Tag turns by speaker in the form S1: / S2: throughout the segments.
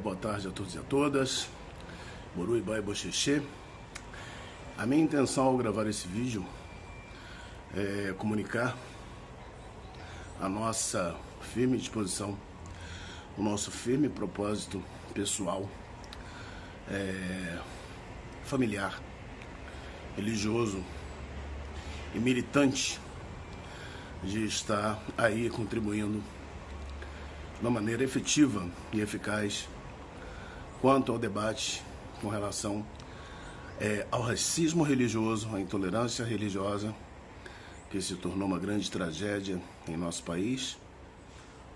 S1: Boa tarde a todos e a todas. Borui Bai Boxexê. A minha intenção ao gravar esse vídeo é comunicar a nossa firme disposição, o nosso firme propósito pessoal, familiar, religioso e militante de estar aí contribuindo de uma maneira efetiva e eficaz quanto ao debate com relação ao racismo religioso, à intolerância religiosa, que se tornou uma grande tragédia em nosso país,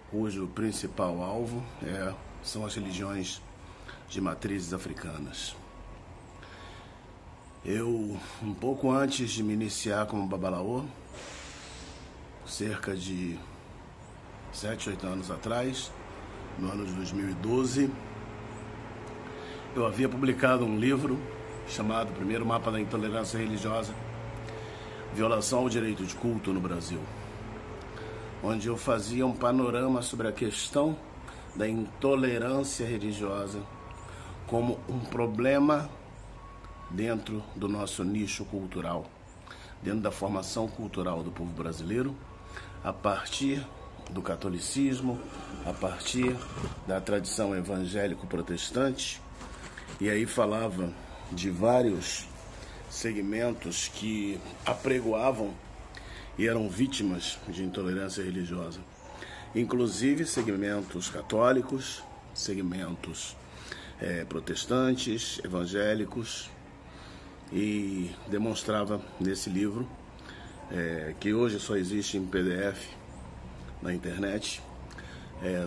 S1: cujo principal alvo são as religiões de matrizes africanas. Eu, um pouco antes de me iniciar como babalaô, cerca de 7, 8 anos atrás, no ano de 2012, eu havia publicado um livro chamado Primeiro Mapa da Intolerância Religiosa, Violação ao Direito de Culto no Brasil, onde eu fazia um panorama sobre a questão da intolerância religiosa como um problema dentro do nosso nicho cultural, dentro da formação cultural do povo brasileiro, a partir do catolicismo, a partir da tradição evangélico-protestante, e aí falava de vários segmentos que apregoavam e eram vítimas de intolerância religiosa, inclusive segmentos católicos, segmentos protestantes, evangélicos, e demonstrava nesse livro, que hoje só existe em PDF na internet,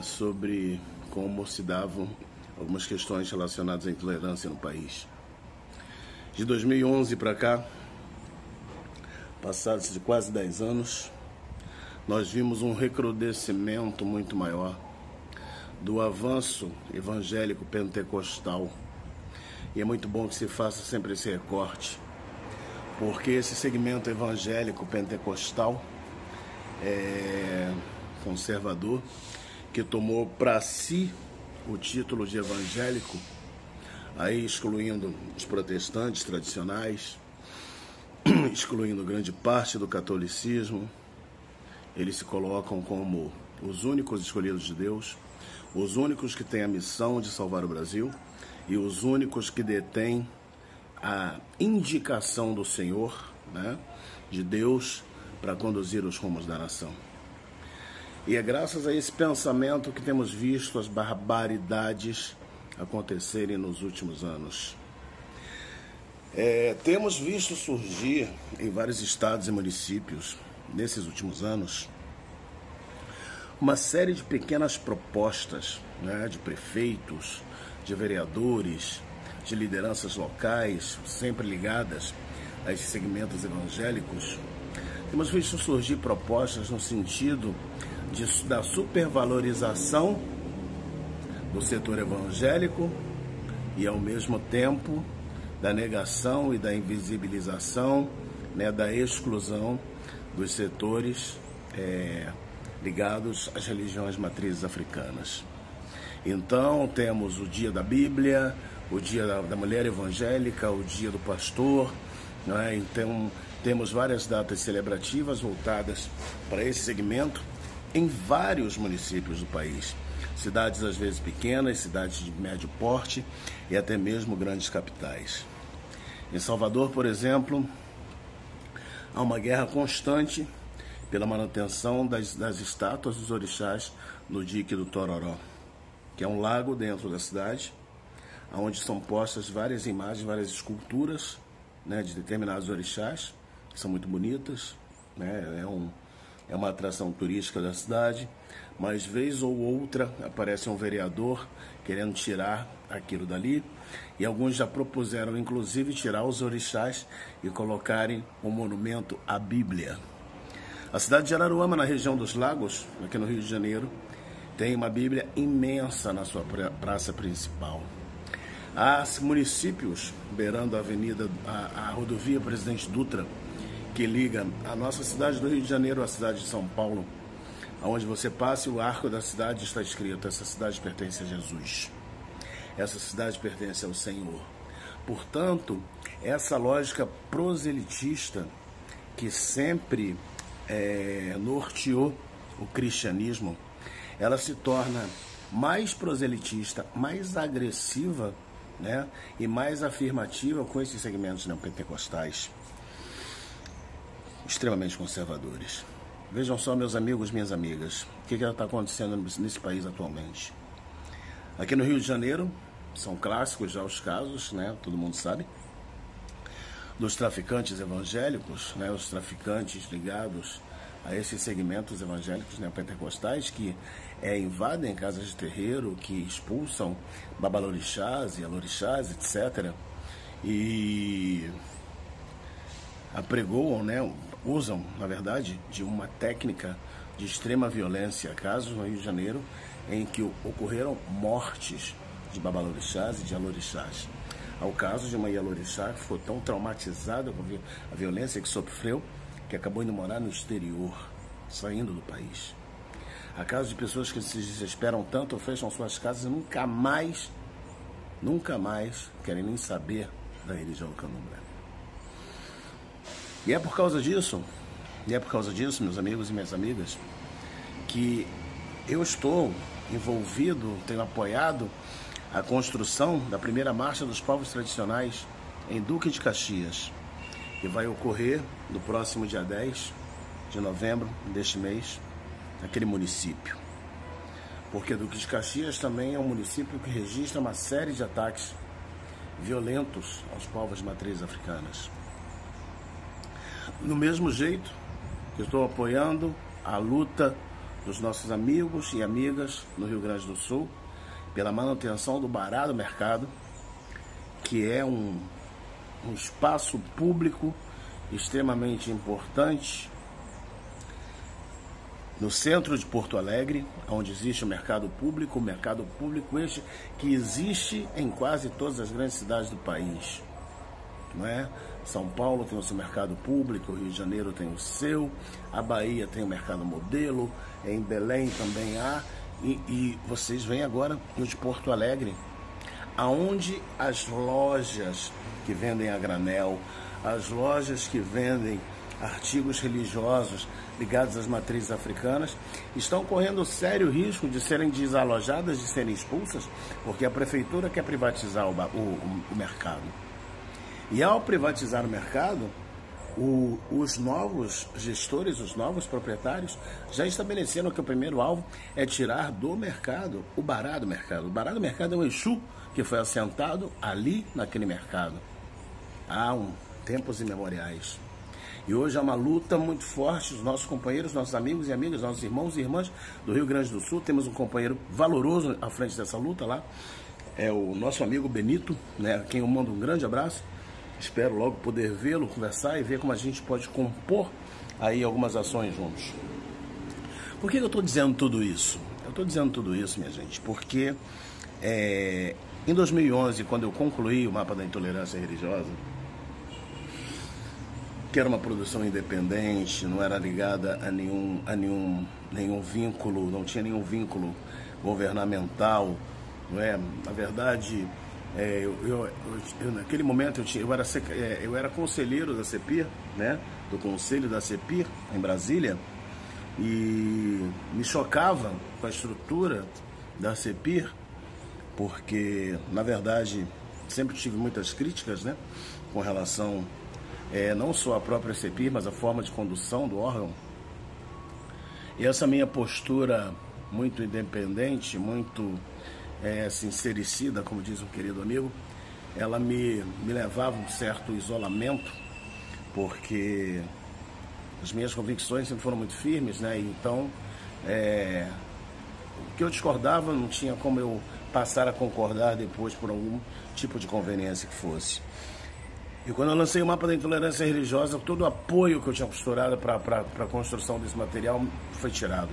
S1: sobre como se davam algumas questões relacionadas à intolerância no país. De 2011 para cá, passados de quase 10 anos, nós vimos um recrudescimento muito maior do avanço evangélico pentecostal. E é muito bom que se faça sempre esse recorte, porque esse segmento evangélico pentecostal conservador, que tomou para si o título de evangélico, aí excluindo os protestantes tradicionais, excluindo grande parte do catolicismo, eles se colocam como os únicos escolhidos de Deus, os únicos que têm a missão de salvar o Brasil e os únicos que detêm a indicação do Senhor, de Deus, para conduzir os rumos da nação. E é graças a esse pensamento que temos visto as barbaridades acontecerem nos últimos anos. Temos visto surgir em vários estados e municípios, nesses últimos anos, uma série de pequenas propostas, de prefeitos, de vereadores, de lideranças locais, sempre ligadas a esses segmentos evangélicos. Temos visto surgir propostas no sentido da supervalorização do setor evangélico e, ao mesmo tempo, da negação e da invisibilização, da exclusão dos setores ligados às religiões matrizes africanas. Então, temos o Dia da Bíblia, o Dia da Mulher Evangélica, o Dia do Pastor, Então, temos várias datas celebrativas voltadas para esse segmento em vários municípios do país. Cidades às vezes pequenas, cidades de médio porte e até mesmo grandes capitais. Em Salvador, por exemplo, há uma guerra constante pela manutenção das estátuas dos orixás no dique do Tororó, que é um lago dentro da cidade, onde são postas várias imagens, várias esculturas, de determinados orixás, que são muito bonitas, é uma atração turística da cidade, mas vez ou outra aparece um vereador querendo tirar aquilo dali, e alguns já propuseram inclusive tirar os orixás e colocarem um monumento à Bíblia. A cidade de Araruama, na região dos Lagos, aqui no Rio de Janeiro, tem uma Bíblia imensa na sua praça principal. Há municípios beirando a rodovia Presidente Dutra, que liga a nossa cidade do Rio de Janeiro à cidade de São Paulo, onde você passa e o arco da cidade está escrito: essa cidade pertence a Jesus. essa cidade pertence ao Senhor. Portanto, essa lógica proselitista que sempre norteou o cristianismo, ela se torna mais proselitista, mais agressiva, né, e mais afirmativa com esses segmentos neopentecostais extremamente conservadores. Vejam só, meus amigos, minhas amigas, o que está acontecendo nesse país atualmente. Aqui no Rio de Janeiro, são clássicos já os casos, né, todo mundo sabe, dos traficantes evangélicos, né, os traficantes ligados a esses segmentos evangélicos neopentecostais que invadem casas de terreiro, que expulsam babalorixás e alorixás, etc. E apregoam, né, usam, na verdade, de uma técnica de extrema violência. Casos no Rio de Janeiro em que ocorreram mortes de babalorixás e de alorixás. Ao caso de uma Ialorixá que ficou tão traumatizada com a violência que sofreu, que acabou indo morar no exterior, saindo do país. Há casos de pessoas que se desesperam tanto, fecham suas casas e nunca mais querem nem saber da religião do candomblé. E é por causa disso, meus amigos e minhas amigas, que eu estou envolvido, tenho apoiado a construção da primeira marcha dos povos tradicionais em Duque de Caxias, que vai ocorrer no próximo dia 10 de novembro deste mês, naquele município. Porque Duque de Caxias também é um município que registra uma série de ataques violentos aos povos de matrizes africanas. Do mesmo jeito que eu estou apoiando a luta dos nossos amigos e amigas no Rio Grande do Sul pela manutenção do Bará do Mercado, que é um espaço público extremamente importante no centro de Porto Alegre, onde existe o mercado público este que existe em quase todas as grandes cidades do país, não é? São Paulo tem o seu mercado público, o Rio de Janeiro tem o seu, a Bahia tem o mercado modelo, em Belém também há, e vocês veem agora no de Porto Alegre, aonde as lojas que vendem a granel, as lojas que vendem artigos religiosos ligados às matrizes africanas, estão correndo sério risco de serem desalojadas, de serem expulsas, porque a prefeitura quer privatizar o mercado. E ao privatizar o mercado, os novos gestores, os novos proprietários já estabeleceram que o primeiro alvo é tirar do mercado o Bará do Mercado. O Bará do Mercado é um Exu que foi assentado ali naquele mercado há tempos imemoriais. E hoje há uma luta muito forte dos nossos companheiros, nossos amigos e amigas, nossos irmãos e irmãs do Rio Grande do Sul. Temos um companheiro valoroso à frente dessa luta lá, é o nosso amigo Benito, né, a quem eu mando um grande abraço. Espero logo poder vê-lo, conversar e ver como a gente pode compor aí algumas ações juntos. Por que eu estou dizendo tudo isso? Eu estou dizendo tudo isso, minha gente, porque em 2011, quando eu concluí o Mapa da Intolerância Religiosa, que era uma produção independente, não era ligada a nenhum vínculo, não tinha nenhum vínculo governamental, não é? Na verdade, naquele momento eu era conselheiro da CEPIR, né? Do conselho da CEPIR em Brasília, e me chocava com a estrutura da CEPIR, porque na verdade sempre tive muitas críticas, né? Com relação não só à própria CEPIR, mas a forma de condução do órgão. E essa minha postura muito independente, muito sincericida, como diz um querido amigo, ela me levava a um certo isolamento, porque as minhas convicções sempre foram muito firmes, né? Então, o que eu discordava não tinha como eu passar a concordar depois por algum tipo de conveniência que fosse. E quando eu lancei o Mapa da Intolerância Religiosa, todo o apoio que eu tinha costurado para a construção desse material foi tirado,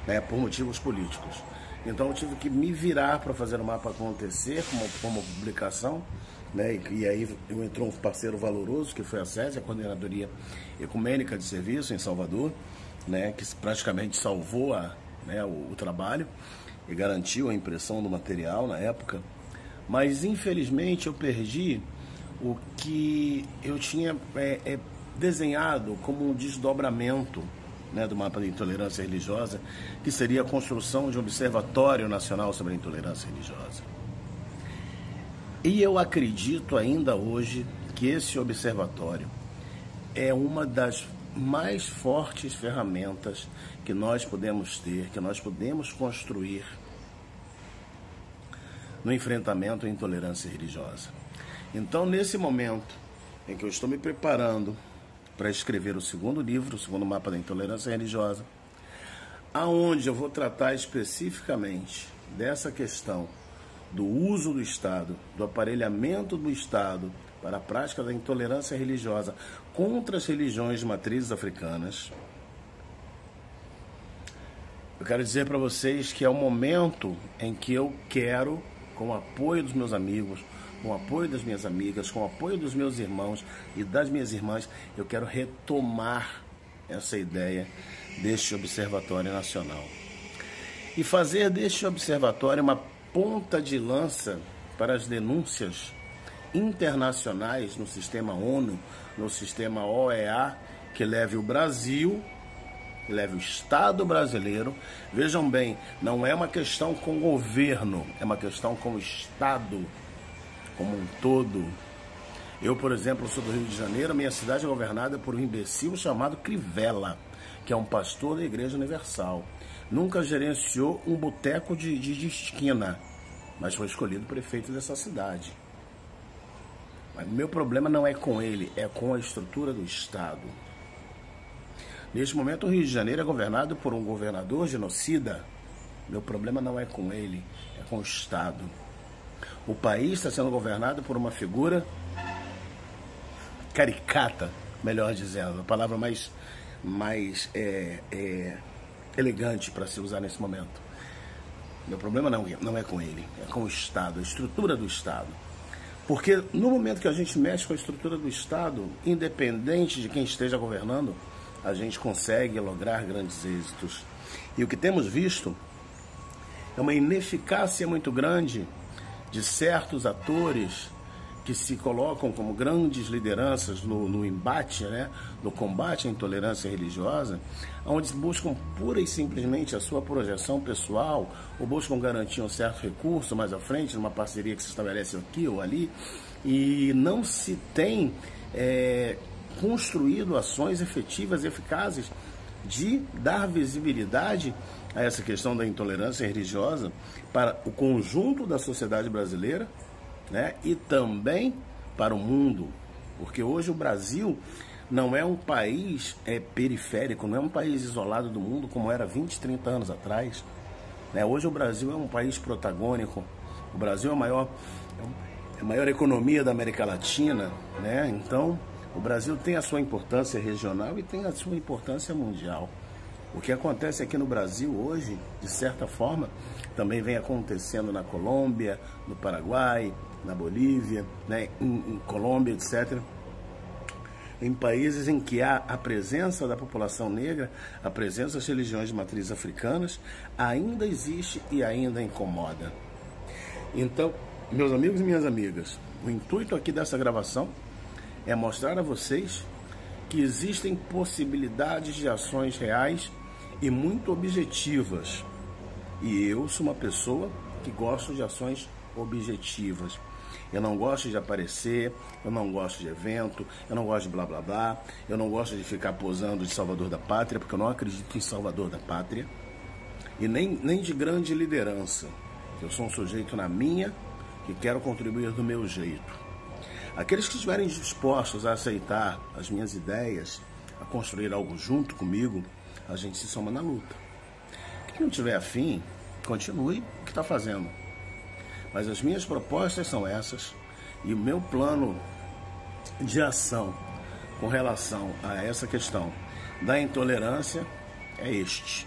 S1: né, por motivos políticos. Então eu tive que me virar para fazer o mapa acontecer como publicação, né, e aí entrou um parceiro valoroso, que foi a SESI, a Coordenadoria Ecumênica de Serviço em Salvador, né, que praticamente salvou o trabalho e garantiu a impressão do material na época. mas infelizmente eu perdi o que eu tinha desenhado como um desdobramento, né, do mapa da intolerância religiosa, que seria a construção de um observatório nacional sobre a intolerância religiosa. E eu acredito ainda hoje que esse observatório é uma das mais fortes ferramentas que nós podemos ter, que nós podemos construir no enfrentamento à intolerância religiosa. Então, nesse momento em que eu estou me preparando para escrever o segundo livro, o segundo mapa da intolerância religiosa, aonde eu vou tratar especificamente dessa questão do uso do Estado, do aparelhamento do Estado para a prática da intolerância religiosa contra as religiões de matrizes africanas. Eu quero dizer para vocês que é o momento em que eu quero, com o apoio dos meus amigos, com o apoio das minhas amigas, com o apoio dos meus irmãos e das minhas irmãs, eu quero retomar essa ideia deste Observatório Nacional. E fazer deste observatório uma ponta de lança para as denúncias internacionais no sistema ONU, no sistema OEA, que leve o Brasil, que leve o Estado brasileiro. Vejam bem, não é uma questão com o governo, é uma questão com o Estado como um todo. Eu, por exemplo, sou do Rio de Janeiro, minha cidade é governada por um imbecil chamado Crivella, que é um pastor da Igreja Universal. Nunca gerenciou um boteco de esquina, mas foi escolhido prefeito dessa cidade. Mas o meu problema não é com ele, é com a estrutura do Estado. Neste momento, o Rio de Janeiro é governado por um governador genocida. Meu problema não é com ele, é com o Estado. O país está sendo governado por uma figura caricata, melhor dizendo, a palavra mais elegante para se usar nesse momento. Meu problema não é com ele, é com o Estado, a estrutura do Estado. Porque no momento que a gente mexe com a estrutura do Estado, independente de quem esteja governando, a gente consegue lograr grandes êxitos. E o que temos visto é uma ineficácia muito grande de certos atores que se colocam como grandes lideranças no embate, né, no combate à intolerância religiosa, onde buscam pura e simplesmente a sua projeção pessoal, ou buscam garantir um certo recurso mais à frente, numa parceria que se estabelece aqui ou ali, e não se tem construído ações efetivas e eficazes de dar visibilidade a essa questão da intolerância religiosa para o conjunto da sociedade brasileira, né, e também para o mundo, porque hoje o Brasil não é um país periférico, não é um país isolado do mundo como era 20, 30 anos atrás, né? Hoje o Brasil é um país protagônico, o Brasil é a maior economia da América Latina, né? Então o Brasil tem a sua importância regional e tem a sua importância mundial. O que acontece aqui no Brasil hoje, de certa forma, também vem acontecendo na Colômbia, no Paraguai, na Bolívia, né, em Colômbia, etc. Em países em que há a presença da população negra, a presença das religiões de matriz africanas, ainda existe e ainda incomoda. Então, meus amigos e minhas amigas, o intuito aqui dessa gravação é mostrar a vocês que existem possibilidades de ações reais e muito objetivas. E eu sou uma pessoa que gosto de ações objetivas. Eu não gosto de aparecer, eu não gosto de evento, eu não gosto de blá blá blá, eu não gosto de ficar posando de salvador da pátria, porque eu não acredito em salvador da pátria, e nem de grande liderança. Eu sou um sujeito na minha, que quero contribuir do meu jeito. Aqueles que estiverem dispostos a aceitar as minhas ideias, a construir algo junto comigo, a gente se soma na luta. Quem não tiver afim, continue o que está fazendo. Mas as minhas propostas são essas, e o meu plano de ação com relação a essa questão da intolerância é este.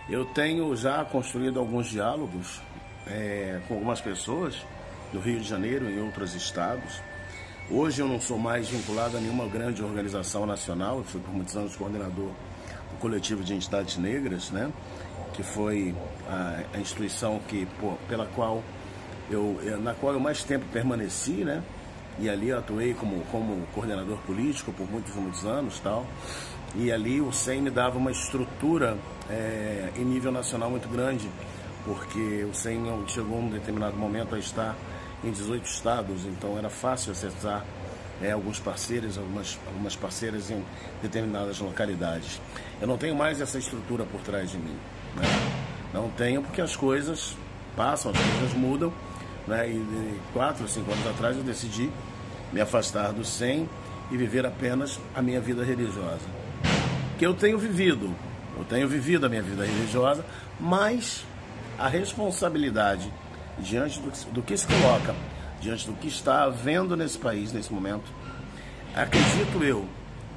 S1: Eu tenho já construído alguns diálogos com algumas pessoas do Rio de Janeiro e em outros estados. Hoje eu não sou mais vinculado a nenhuma grande organização nacional, eu fui por muitos anos coordenador do coletivo de entidades negras, né, que foi a instituição pela qual na qual eu mais tempo permaneci, né? E ali eu atuei como coordenador político por muitos anos, tal. E ali o SEM me dava uma estrutura em nível nacional muito grande, porque o SEM chegou num determinado momento a estar em 18 estados, então era fácil acessar alguns parceiros, algumas parceiras em determinadas localidades. Eu não tenho mais essa estrutura por trás de mim, né? Não tenho, porque as coisas passam, as coisas mudam, né? E 4 ou 5 anos atrás eu decidi me afastar do SEM e viver apenas a minha vida religiosa. Que eu tenho vivido a minha vida religiosa, mas a responsabilidade diante do que se coloca, diante do que está havendo nesse país, nesse momento, acredito eu,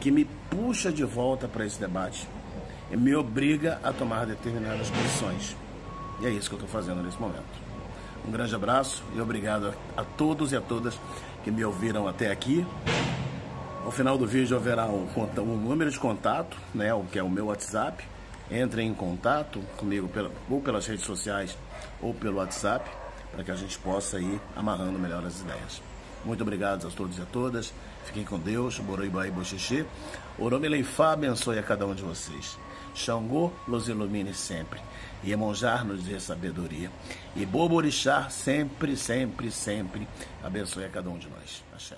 S1: que me puxa de volta para esse debate e me obriga a tomar determinadas posições. E é isso que eu estou fazendo nesse momento. Um grande abraço e obrigado a todos e a todas que me ouviram até aqui. No final do vídeo haverá um número de contato, né, que é o meu WhatsApp. Entrem em contato comigo ou pelas redes sociais ou pelo WhatsApp, para que a gente possa ir amarrando melhor as ideias. Muito obrigado a todos e a todas. Fiquem com Deus. Boroibai Boxixi. Oromileifá abençoe a cada um de vocês. Xangô los ilumine sempre. Iemonjar nos dê sabedoria. E Boborixá sempre, sempre, sempre abençoe a cada um de nós. Axé.